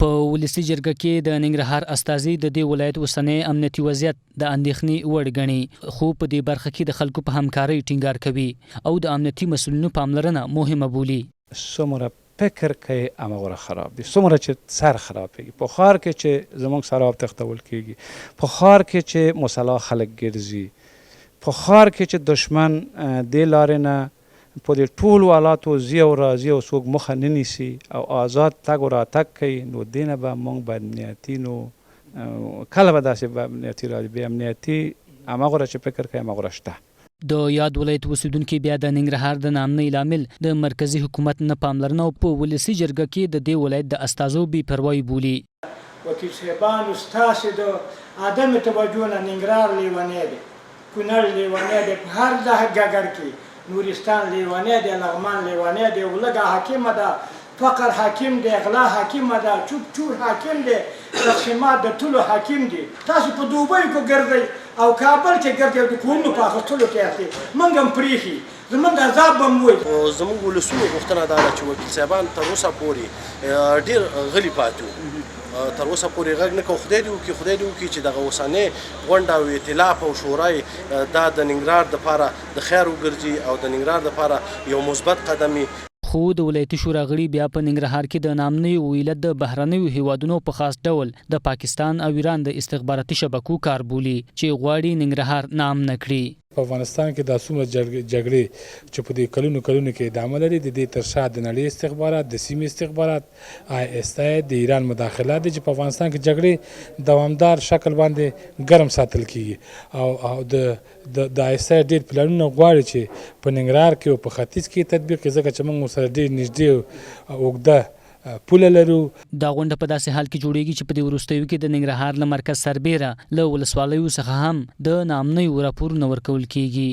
په ولسي جرګه کې د ننګرهار استازي د دې ولایت اوسنی امنیتي وضعیت د اندېښنې وړ ګڼي، خو په دې برخه کې د خلکو په همکارۍ ټینګار کوي او د امنیتي مسؤلینو پاملرنه مهمه بولي. څومره فکر کوي هماغوره خراب دي، څومره چې سر خرابېږي. په ښار کې چې زموږ سراب تښتول کېږي، په ښار کې چې مسلح خلک ګرځي، په ښار کې چې دشمن دې لارې نه په دې ټولو حالاتو ځي او راځي او څوک مخه نه نیسي او آزاد تګ و راتګ کوي، نو دې نه به موږ به امنیتي نو کله به داسې به امنیتي راځي. بې امنیتي هماغوره چې فکر کوي هماغوره شته. د یاد ولایت اوسیدونکي بیا د ننګرهار د نامنۍ لامل د مرکزي حکومت نه پاملرنه او په ولسي جرګه کې د دې ولایت د استازو بې پروایي بولي. وکیل صاحبانو ستاسې د عدم توجه نه ننګرهار لیونی دی، کونړ لیونی دی، په هر ګګر کې نورستان لیونی دی، لغمان لیونی دی، ولږه حاکمه ده، فقر حاکم دی، غلا حاکمه ده، چوپ چور حاکم دی، تقسیمات د ټولو حاکم دی. تاسو په دوبۍ کې ګرځئ او کابل کې ګرځئ او د کورونو په اخیستلو کې اخلي، موږ هم پرېښي، زموږ عذاب به مو وایي. زموږ ولسونو غوښتنه دا ده چې وکیل صاحبان تر اوسه پورې ډېر غلي پاتې وو، تر اوسه پورې غږ نه کوو. خدای دې وکړي چې دغه اوسنۍ غونډه او ائتلاف او شورای دا د ننګرهار دپاره د خیر وګرځي او د ننګرهار دپاره یو مثبت قدم وي. خو د ولایتي شورا غړي بیا په ننګرهار کې د نامنۍ علت د بهرنیو هیوادونو په خاص ډول د پاکستان او ایران د استخباراتي شبکو کار بولي چې غواړي ننګرهار نام نه کړي. په افغانستان کې دا څومره جګړې چې په دې کلونو کې ادامه لري، د دې تر شا د نړۍ استخبارات، د سیمې استخبارات، ISI، د ایران مداخلات دي چې په افغانستان کې جګړې دوامدار شکل باندې ګرم ساتل کیږي او د ISI ډېر پلانونه غواړي چې په ننګرهار کې او په ختیځ کې تطبیق کړي، ځکه چې موږ سره ډېر نږدې اوږده پوله لرو. دا غونډه په داسې حال کې جوړیږي چې په دې وروستیو کې د ننګرهار له مرکز سربیره له ولسوالیو څخه هم د نامنۍ راپورونه ورکول کیږي.